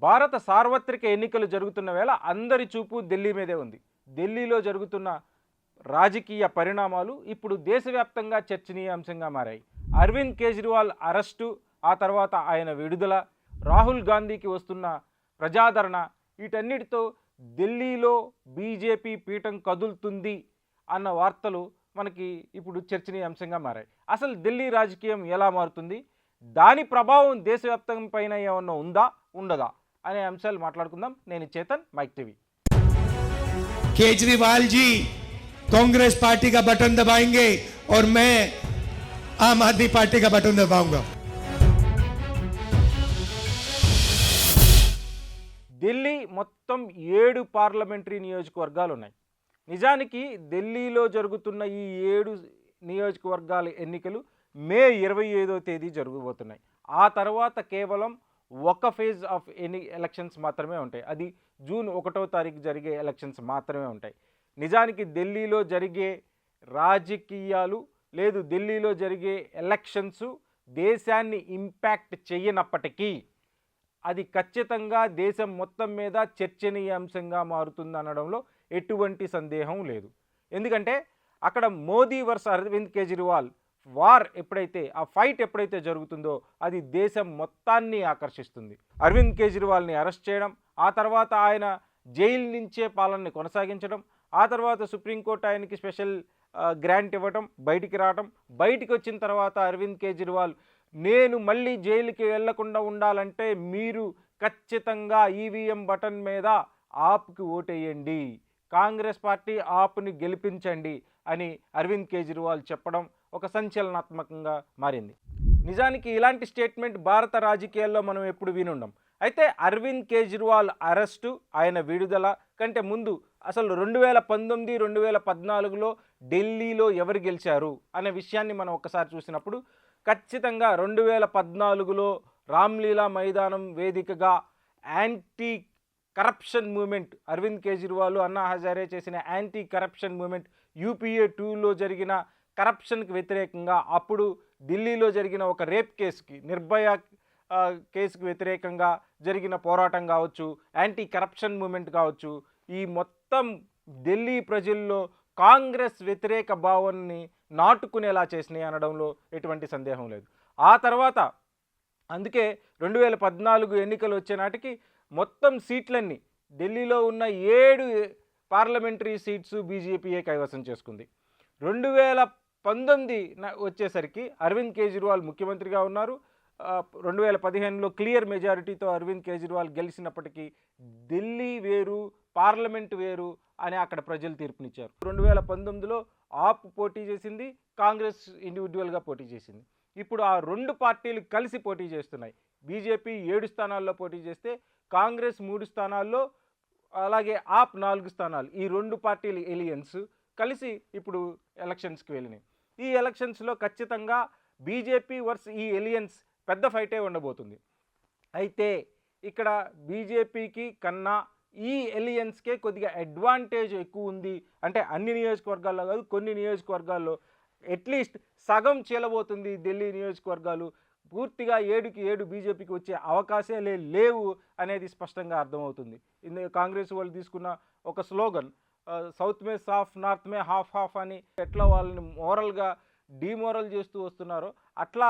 భారత సార్వత్రిక ఎన్నికలు జరుగుతున్న వేళ అందరి చూపు ఢిల్లీ మీదే ఉంది. ఢిల్లీలో జరుగుతున్న రాజకీయ పరిణామాలు ఇప్పుడు దేశవ్యాప్తంగా చర్చనీయాంశంగా మారాయి. అరవింద్ కేజ్రీవాల్ అరెస్టు, ఆ తర్వాత ఆయన విడుదల, రాహుల్ గాంధీకి వస్తున్న ప్రజాదరణ, వీటన్నిటితో ఢిల్లీలో బీజేపీ పీఠం కదులుతుంది అన్న వార్తలు మనకి ఇప్పుడు చర్చనీయాంశంగా మారాయి. అసలు ఢిల్లీ రాజకీయం ఎలా మారుతుంది, దాని ప్రభావం దేశవ్యాప్తం పైన ఏమన్నా ఉందా ఉండదా అనే అంశాలు మాట్లాడుకుందాం. నేను Chetan, mic TV. Kejriwal ji Congress party का बटन दबाएंगे और मैं आम आदमी पार्टी का बटन दबाऊंगा. ఢిల్లీ మొత్తం 7 పార్లమెంటరీ నియోజకవర్గాలు ఉన్నాయి. నిజానికి ఢిల్లీలో జరుగుతున్న ఈ 7 నియోజకవర్గాల ఎన్నికలు మే 25వ తేదీ జరగబోతున్నాయి. ఆ తర్వాత కేవలం ఒక ఫేజ్ ఆఫ్ ఎలక్షన్స్ మాత్రమే ఉంటాయి. అది జూన్ 1వ తారీఖు జరిగే ఎలక్షన్స్ మాత్రమే ఉంటాయి. నిజానికి ఢిల్లీలో జరిగే రాజకీయాలు లేదు ఢిల్లీలో జరిగే ఎలక్షన్స్ దేశాన్ని ఇంపాక్ట్ చేయనప్పటికీ అది ఖచ్చితంగా దేశం మొత్తం మీద చర్చనీయాంశంగా మారుతుంది అనడంలో ఎటువంటి సందేహం లేదు. ఎందుకంటే అక్కడ మోదీ వర్సెస్ అరవింద్ కేజ్రీవాల్ వార్ ఎప్పుడైతే, ఆ ఫైట్ ఎప్పుడైతే జరుగుతుందో అది దేశం మొత్తాన్ని ఆకర్షిస్తుంది. అరవింద్ కేజ్రీవాల్ని అరెస్ట్ చేయడం, ఆ తర్వాత ఆయన జైలు నుంచే పాలనని కొనసాగించడం, ఆ తర్వాత సుప్రీంకోర్టు ఆయనకి స్పెషల్ గ్రాంట్ ఇవ్వడం, బయటికి రావడం, బయటికి వచ్చిన తర్వాత అరవింద్ కేజ్రీవాల్ నేను మళ్ళీ జైలుకి వెళ్లకుండా ఉండాలంటే మీరు ఖచ్చితంగా ఈవీఎం బటన్ మీద ఆప్కి ఓటేయండి, కాంగ్రెస్ పార్టీ ఆప్ని గెలిపించండి అని అరవింద్ కేజ్రీవాల్ చెప్పడం ఒక సంచలనాత్మకంగా మారింది. నిజానికి ఇలాంటి స్టేట్మెంట్ భారత రాజకీయాల్లో మనం ఎప్పుడు వినుండం. అయితే అరవింద్ కేజ్రీవాల్ అరెస్టు, ఆయన విడుదల కంటే ముందు అసలు 2019, 2014లో ఢిల్లీలో ఎవరు గెలిచారు అనే విషయాన్ని మనం ఒకసారి చూసినప్పుడు ఖచ్చితంగా 2014లో రామ్లీలా మైదానం వేదికగా anti corruption movement, Arvind Kejriwal, Anna Hazare చేసిన యాంటీ కరప్షన్ మూమెంట్, యూపీఏ 2లో జరిగిన కరప్షన్కి వ్యతిరేకంగా అప్పుడు ఢిల్లీలో జరిగిన ఒక రేప్ కేసుకి, నిర్భయ కేసుకి వ్యతిరేకంగా జరిగిన పోరాటం కావచ్చు, యాంటీ కరప్షన్ మూమెంట్ కావచ్చు, ఈ మొత్తం ఢిల్లీ ప్రజల్లో కాంగ్రెస్ వ్యతిరేక భావాన్ని నాటుకునేలా చేసినాయి అనడంలో ఎటువంటి సందేహం లేదు. ఆ తర్వాత అందుకే 2014 ఎన్నికలు వచ్చే నాటికి మొత్తం సీట్లన్నీ ఢిల్లీలో ఉన్న 7 పార్లమెంటరీ సీట్స్ బీజేపీయే కైవసం చేసుకుంది. 2019 వచ్చేసరికి అరవింద్ కేజ్రీవాల్ ముఖ్యమంత్రిగా ఉన్నారు. 2015లో క్లియర్ మెజారిటీతో అరవింద్ కేజ్రీవాల్ గెలిచినప్పటికీ ఢిల్లీ వేరు, పార్లమెంట్ వేరు అని అక్కడ ప్రజలు తీర్పునిచ్చారు. 2019లో ఆప్ పోటీ చేసింది, కాంగ్రెస్ ఇండివిజువల్గా పోటీ చేసింది. ఇప్పుడు ఆ 2 పార్టీలు కలిసి పోటీ చేస్తున్నాయి. బీజేపీ 7 స్థానాల్లో పోటీ చేస్తే కాంగ్రెస్ 3 స్థానాల్లో, అలాగే ఆప్ 4 స్థానాలు, ఈ 2 పార్టీల ఎలియన్స్ కలిసి ఇప్పుడు ఎలక్షన్స్కి వెళ్ళినాయి. ఈ ఎలక్షన్స్లో ఖచ్చితంగా బీజేపీ వర్సెస్ ఈ ఎలియన్స్ పెద్ద ఫైటే ఉండబోతుంది. అయితే ఇక్కడ బీజేపీకి కన్నా ఈ ఎలియన్స్కే కొద్దిగా అడ్వాంటేజ్ ఎక్కువ ఉంది. అంటే అన్ని నియోజకవర్గాల్లో కాదు, కొన్ని నియోజకవర్గాల్లో అట్లీస్ట్ సగం చీలబోతుంది. ఢిల్లీ నియోజకవర్గాలు పూర్తిగా 7కి 7 బీజేపీకి వచ్చే అవకాశాలే లేవు అనేది స్పష్టంగా అర్థమవుతుంది. కాంగ్రెస్ వాళ్ళు తీసుకున్న ఒక స్లోగన్ సౌత్ మే సాఫ్, నార్త్ మే హాఫ్ హాఫ్ అని ఎట్లా వాళ్ళని మోరల్గా డిమోరల్ చేస్తూ వస్తున్నారో అట్లా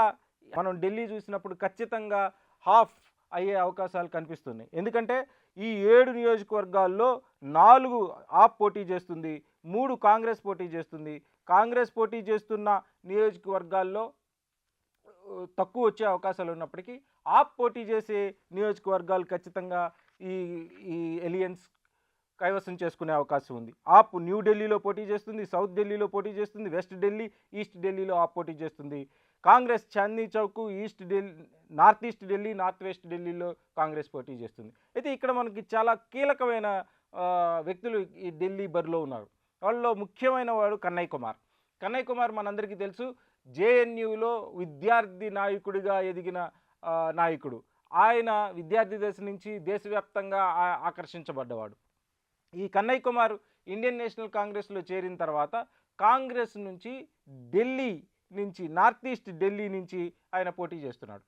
మనం ఢిల్లీ చూసినప్పుడు ఖచ్చితంగా హాఫ్ అయ్యే అవకాశాలు కనిపిస్తున్నాయి. ఎందుకంటే ఈ 7 నియోజకవర్గాల్లో 4 ఆప్ పోటీ చేస్తుంది, 3 కాంగ్రెస్ పోటీ చేస్తుంది. కాంగ్రెస్ పోటీ చేస్తున్న నియోజకవర్గాల్లో తక్కువ వచ్చే అవకాశాలు ఉన్నప్పటికీ ఆప్ పోటీ చేసే నియోజకవర్గాలు ఖచ్చితంగా ఈ ఎలియన్స్ కైవసం చేసుకునే అవకాశం ఉంది. ఆప్ న్యూఢిల్లీలో పోటీ చేస్తుంది, సౌత్ ఢిల్లీలో పోటీ చేస్తుంది, వెస్ట్ ఢిల్లీ, ఈస్ట్ ఢిల్లీలో ఆప్ పోటీ చేస్తుంది. Congress Chandni Chowk, north east Delhi, north west ఢిల్లీలో కాంగ్రెస్ పోటీ చేస్తుంది. అయితే ఇక్కడ మనకి చాలా కీలకమైన వ్యక్తులు ఈ ఢిల్లీ బరిలో ఉన్నారు. వాళ్ళలో ముఖ్యమైన వాడు కన్నయ్య కుమార్. కన్నయ్య కుమార్ మనందరికీ తెలుసు, జేఎన్యూలో విద్యార్థి నాయకుడిగా ఎదిగిన నాయకుడు. ఆయన విద్యార్థి దశ నుంచి దేశవ్యాప్తంగా ఆకర్షించబడ్డవాడు. ఈ కన్నయ్య కుమార్ ఇండియన్ నేషనల్ కాంగ్రెస్లో చేరిన తర్వాత కాంగ్రెస్ నుంచి ఢిల్లీ నుంచి, నార్త్ ఈస్ట్ ఢిల్లీ నుంచి ఆయన పోటీ చేస్తున్నాడు.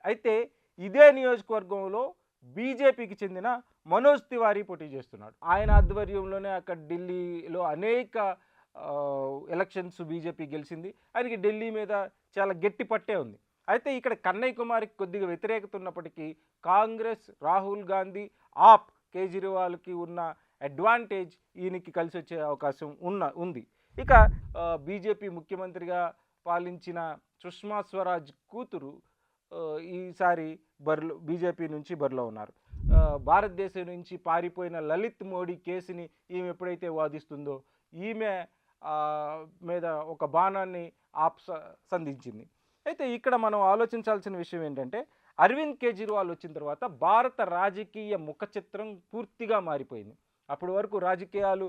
అయితే ఇదే నియోజకవర్గంలో బీజేపీకి చెందిన మనోజ్ తివారీ పోటీ చేస్తున్నాడు. ఆయన ఆధ్వర్యంలోనే అక్కడ ఢిల్లీలో అనేక ఎలక్షన్స్ బీజేపీ గెలిచింది. ఆయనకి ఢిల్లీ మీద చాలా గట్టి పట్టే ఉంది. అయితే ఇక్కడ కన్నయ్య కుమార్కి కొద్దిగా వ్యతిరేకత ఉన్నప్పటికీ కాంగ్రెస్, రాహుల్ గాంధీ, ఆప్, కేజ్రీవాల్కి ఉన్న అడ్వాంటేజ్ ఈయనకి కలిసి వచ్చే అవకాశం ఉంది. ఇక బీజేపీ ముఖ్యమంత్రిగా పాలించిన సుష్మా స్వరాజ్ కూతురు ఈసారి బీజేపీ నుంచి బరిలో ఉన్నారు. భారతదేశం నుంచి పారిపోయిన లలిత్ మోడీ కేసుని ఈమె ఎప్పుడైతే వాదిస్తుందో ఈమె మీద ఒక బాణాన్ని సంధించింది. అయితే ఇక్కడ మనం ఆలోచించాల్సిన విషయం ఏంటంటే అరవింద్ కేజ్రీవాల్ వచ్చిన తర్వాత భారత రాజకీయ ముఖ చిత్రం పూర్తిగా మారిపోయింది. అప్పటి వరకు రాజకీయాలు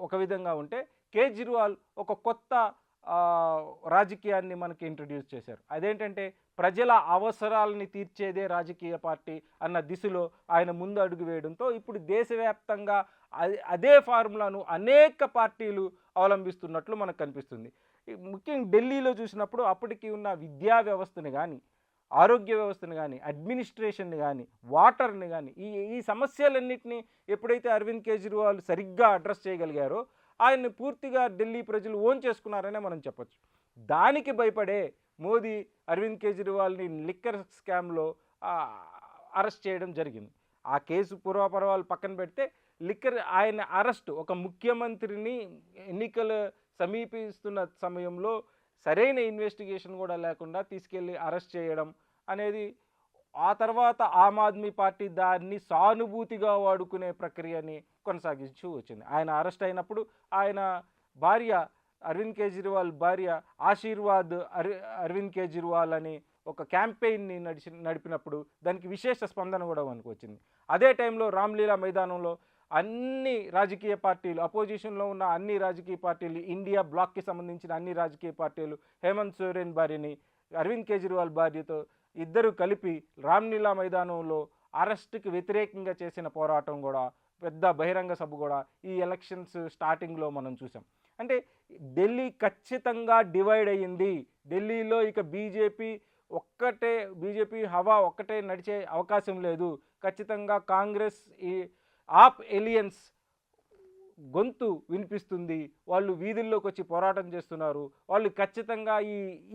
ఒక విధంగా ఉంటే కేజ్రీవాల్ ఒక కొత్త రాజకీయాన్ని మనకి ఇంట్రడ్యూస్ చేశారు. అదేంటంటే ప్రజల అవసరాలని తీర్చేదే రాజకీయ పార్టీ అన్న దిశలో ఆయన ముందు అడుగు వేయడంతో ఇప్పుడు దేశవ్యాప్తంగా అదే ఫార్ములాను అనేక పార్టీలు అవలంబిస్తున్నట్లు మనకు కనిపిస్తుంది. ముఖ్యంగా ఢిల్లీలో చూసినప్పుడు అప్పటికి ఉన్న విద్యా వ్యవస్థను కానీ, ఆరోగ్య వ్యవస్థను కానీ, అడ్మినిస్ట్రేషన్ని కానీ, వాటర్ని కానీ ఈ సమస్యలన్నింటినీ ఎప్పుడైతే అరవింద్ కేజ్రీవాల్ సరిగ్గా అడ్రస్ చేయగలిగారో ఆయన్ని పూర్తిగా ఢిల్లీ ప్రజలు ఓన్ చేసుకున్నారనే మనం చెప్పచ్చు. దానికి భయపడే మోదీ అరవింద్ కేజ్రీవాల్ని లిక్కర్ స్కామ్లో అరెస్ట్ చేయడం జరిగింది. ఆ కేసు పూర్వపర్వాలు పక్కన పెడితే ఆయన అరెస్ట్ ఒక ముఖ్యమంత్రిని ఎన్నికలు సమీపిస్తున్న సమయంలో సరైన ఇన్వెస్టిగేషన్ కూడా లేకుండా తీసుకెళ్ళి అరెస్ట్ చేయడం అనేది ఆ తర్వాత ఆమ్ ఆద్మీ పార్టీ దాన్ని సానుభూతిగా వాడుకునే ప్రక్రియని కొనసాగించు వచ్చింది. ఆయన అరెస్ట్ అయినప్పుడు ఆయన భార్య అరవింద్ కేజ్రీవాల్ భార్య ఆశీర్వాద్ అరవింద్ కేజ్రీవాల్ అని ఒక క్యాంపెయిన్ని నడిపినప్పుడు దానికి విశేష స్పందన కూడా మనకు వచ్చింది. అదే టైంలో రామ్లీలా మైదానంలో అన్ని రాజకీయ పార్టీలు, అపోజిషన్లో ఉన్న అన్ని రాజకీయ పార్టీలు, ఇండియా బ్లాక్కి సంబంధించిన అన్ని రాజకీయ పార్టీలు హేమంత్ సోరెన్ భార్యని అరవింద్ కేజ్రీవాల్ భార్యతో ఇద్దరు కలిపి రామ్లీలా మైదానంలో అరెస్ట్కి వ్యతిరేకంగా చేసిన పోరాటం కూడా, పెద్ద బహిరంగ సభ కూడా ఈ ఎలక్షన్స్ స్టార్టింగ్లో మనం చూసాం. అంటే ఢిల్లీ ఖచ్చితంగా డివైడ్ అయ్యింది. ఢిల్లీలో ఇక బీజేపీ హవా ఒక్కటే నడిచే అవకాశం లేదు. ఖచ్చితంగా కాంగ్రెస్ ఈ ఆప్ ఎలియన్స్ గొంతు వినిపిస్తుంది. వాళ్ళు వీధుల్లోకి వచ్చి పోరాటం చేస్తున్నారు. వాళ్ళు ఖచ్చితంగా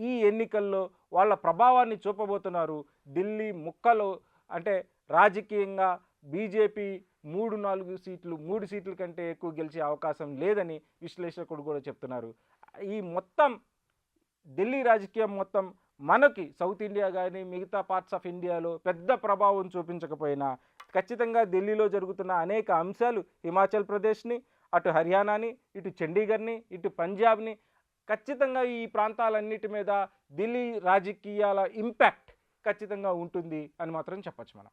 ఈ ఎన్నికల్లో వాళ్ళ ప్రభావాన్ని చూపబోతున్నారు. ఢిల్లీ ముక్కలో అంటే రాజకీయంగా బీజేపీ 3 సీట్ల కంటే ఎక్కువ గెలిచే అవకాశం లేదని విశ్లేషకుడు కూడా చెప్తున్నారు. ఈ మొత్తం ఢిల్లీ రాజకీయం మొత్తం మనకి సౌత్ ఇండియా కానీ మిగతా పార్ట్స్ ఆఫ్ ఇండియాలో పెద్ద ప్రభావం చూపించకపోయినా ఖచ్చితంగా ఢిల్లీలో జరుగుతున్న అనేక అంశాలు హిమాచల్ ప్రదేశ్ని, అటు హర్యానాని, ఇటు చండీగఢ్ని, ఇటు పంజాబ్ని ఖచ్చితంగా ఈ ప్రాంతాలన్నిటి మీద ఢిల్లీ రాజకీయాల ఇంపాక్ట్ ఖచ్చితంగా ఉంటుంది అని మాత్రం చెప్పచ్చు మనం.